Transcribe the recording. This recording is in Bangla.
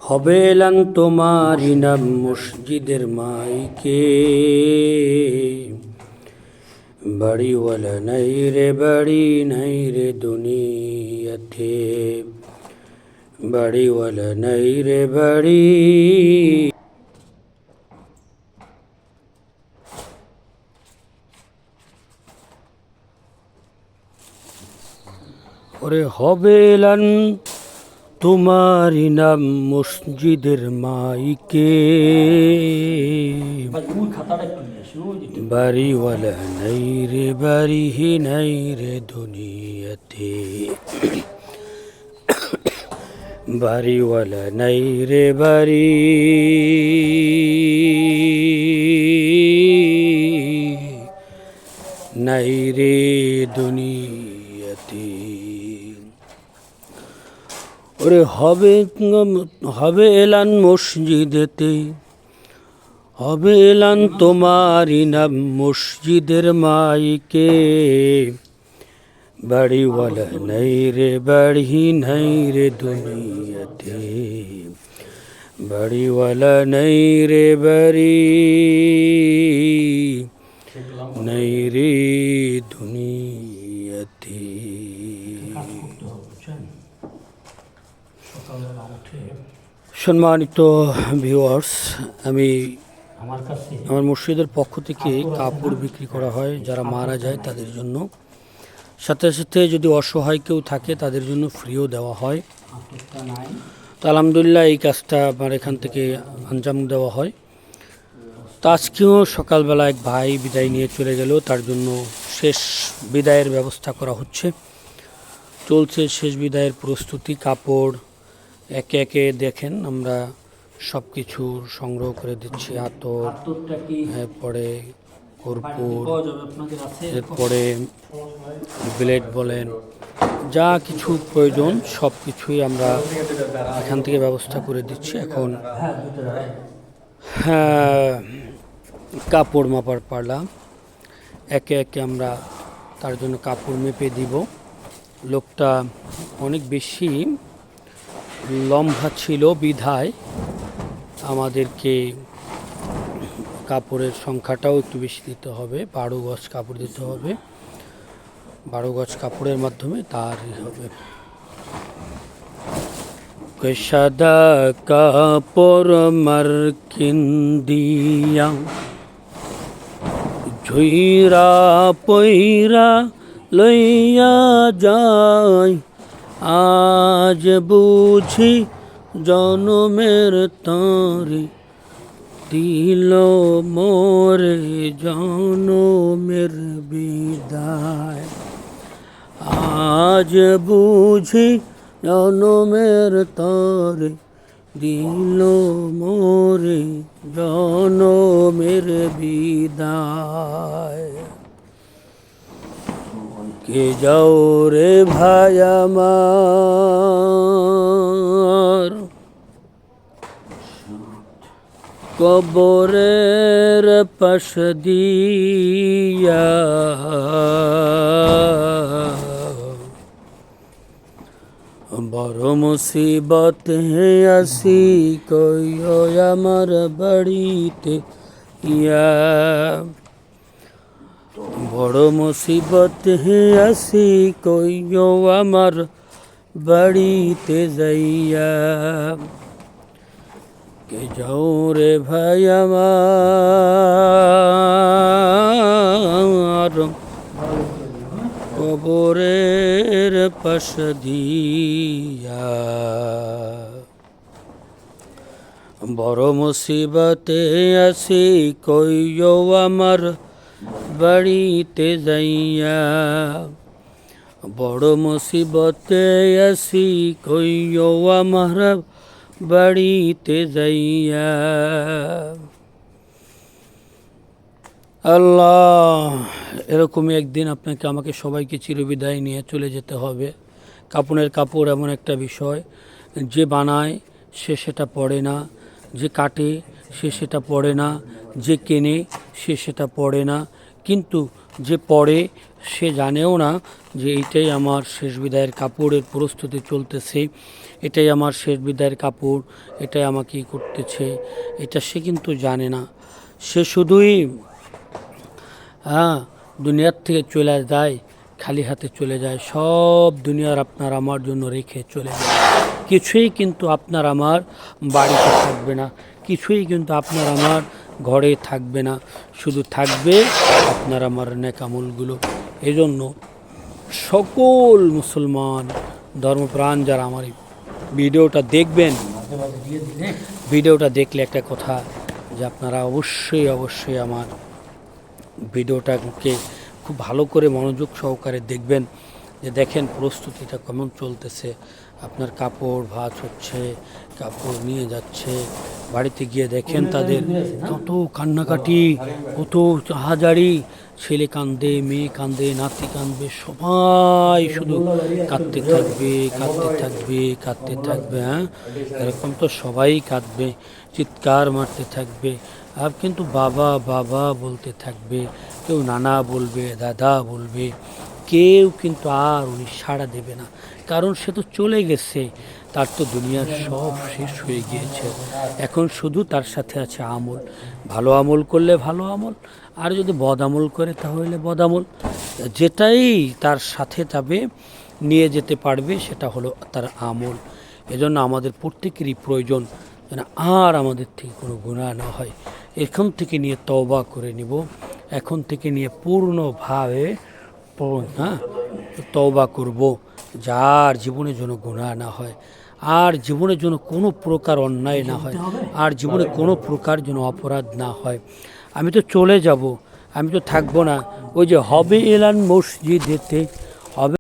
হবে এলান তোমারি নাম মসজিদের মাইকে, বাড়িওয়ালা নাই রে দুনিয়াতে, বাড়িওয়ালা নাই রে বাড়ি। ওরে হবে এলান তোমারি নাম মসজিদের মাইকে, বাড়িওয়ালা নাই রে দুনিয়াতে, বাড়িওয়ালা নাই রে বাড়ি। নাই রে দুনিয়াতে। ওরে হবে এলান মসজিদেতে, হবে এলান তোমারি নাম মসজিদের মাইকে, বাড়িওয়ালা নাই রে দুনিয়াতে, বাড়িওয়ালা নাই রে বাড়ি। নাই রে দুনিয়াতে। সম্মানিত ভিউয়ার্স, আমার মসজিদের পক্ষ থেকে কাপড় বিক্রি করা হয় যারা মারা যায় তাদের জন্য, সাথে সাথে যদি অসহায় কেউ থাকে তাদের জন্য ফ্রিও দেওয়া হয়। তো আলহামদুলিল্লাহ এই কাজটা আমার এখান থেকে আঞ্জাম দেওয়া হয়। তো আজকেও সকালবেলা এক ভাই বিদায় নিয়ে চলে গেল, তার জন্য শেষ বিদায়ের ব্যবস্থা করা হচ্ছে, চলছে শেষ বিদায়ের প্রস্তুতি। কাপড় একে একে দেখেন আমরা সব কিছু সংগ্রহ করে দিচ্ছি। আতর, এরপরে কর্পূর, এরপরে ব্লেড বলেন, যা কিছু প্রয়োজন সব কিছুই আমরা এখান থেকে ব্যবস্থা করে দিচ্ছি। এখন কাপড় মাপার পালা, একে একে আমরা তার জন্য কাপড় মেপে দিব। লোকটা অনেক বেশি লম্বা ছিল বিধায় আমাদেরকে কাপড়ের সংখ্যাটাও একটু বেশি দিতে হবে, 12 গজ কাপড় দিতে হবে। 12 গজ কাপড়ের মাধ্যমে তার হবে। সাদা কাপড় মার্কিন দিয়া ঝুইরা পইরা লইয়া যায়, আজ বুঝি জনমের তরে দিল মোরে জনমের বিদায়। আজ বুঝি জনমের তরে দিল মোরে জনমের বিদায়। কে যাও রে ভাই আমার কবরের পাশ দিয়া, বড় মুসিবত আসি কইও আমার বাড়িতে ইয়া, বড় মুসিবত আসি কইও আমার বাড়িতে যাইয়া। কে যাও রে ভাই আমার কবরের পাশ দিয়া, বড় মুসিবতে আসি কইও আমার বাড়িতে যাইয়া, বড় মুসিবতে আসি কইও আমার বাড়িতে যাইয়া। আল্লাহ, এরকমই একদিন আপনাকে আমাকে সবাইকে চিরবিদায় নিয়ে চলে যেতে হবে। কাপড়ের কাপড় এমন একটা বিষয়, যে বানায় সে সেটা পড়ে না, যে কাটে সে সেটা পড়ে না, যে কেনে সে সেটা পড়ে না, কিন্তু যে পড়ে সে জানেও না যে এটাই আমার শেষ বিদায়ের কাপড়ের প্রস্তুতি চলতেছে, এটাই আমার শেষ বিদায়ের কাপড়, এটাই আমাকে করতেছে, এটা সে কিন্তু জানে না। সে শুধুই দুনিয়ার থেকে চলে যায়, খালি হাতে চলে যায়, সব দুনিয়ার আপনার আমার জন্য রেখে চলে যায়। কিছুই কিন্তু আপনার আমার বাড়িতে থাকবে না, কিছুই কিন্তু আপনার আমার ঘরে থাকবে না, শুধু থাকবে আপনার আমার নেকামলগুলো। এজন্য সকল মুসলমান ধর্মপ্রাণ যারা আমার এই ভিডিওটা দেখবেন, ভিডিওটা দেখলে একটা কথা যে আপনারা অবশ্যই অবশ্যই আমার ভিডিওটাকে খুব ভালো করে মনোযোগ সহকারে দেখবেন, যে দেখেন প্রস্তুতিটা কেমন চলতেছে। আপনার কাপড় ভাঁজ হচ্ছে, কাপড় নিয়ে যাচ্ছে, বাড়িতে গিয়ে দেখেন তাদের কত কান্নাকাটি, কত হাজারি, ছেলে কান্দে, মেয়ে কান্দে, নাতি কান্দবে, সবাই শুধু কাঁদতে থাকবে, কাঁদতে থাকবে, কাঁদতে থাকবে। এরকম তো সবাই কাঁদবে, চিৎকার মারতে থাকবে, আর কিন্তু বাবা বাবা বলতে থাকবে, কেউ নানা বলবে, দাদা বলবে, কেউ কিন্তু আর উনি সাড়া দেবে না, কারণ সে তো চলে গেছে, তার তো দুনিয়ার সব শেষ হয়ে গিয়েছে। এখন শুধু তার সাথে আছে আমল, ভালো আমল করলে ভালো আমল, আর যদি বদ আমল করে তাহলে বদ আমল। যেটাই তার সাথে তবে নিয়ে যেতে পারবে সেটা হলো তার আমল। এজন্য আমাদের প্রত্যেকেরই প্রয়োজন যেন আর আমাদের থেকে কোনো গুনাহ না হয়। এখন থেকে নিয়ে তওবা করে নিব, এখন থেকে নিয়ে পূর্ণভাবে তওবা করব, যার জীবনের জন্য গুনাহ না হয়, আর জীবনের জন্য কোনো প্রকার অন্যায় না হয়, আর জীবনে কোনো প্রকার যেন অপরাধ না হয়। আমি তো চলে যাব, আমি তো থাকবো না, ওই যে হবে এলান মসজিদেতে, হবে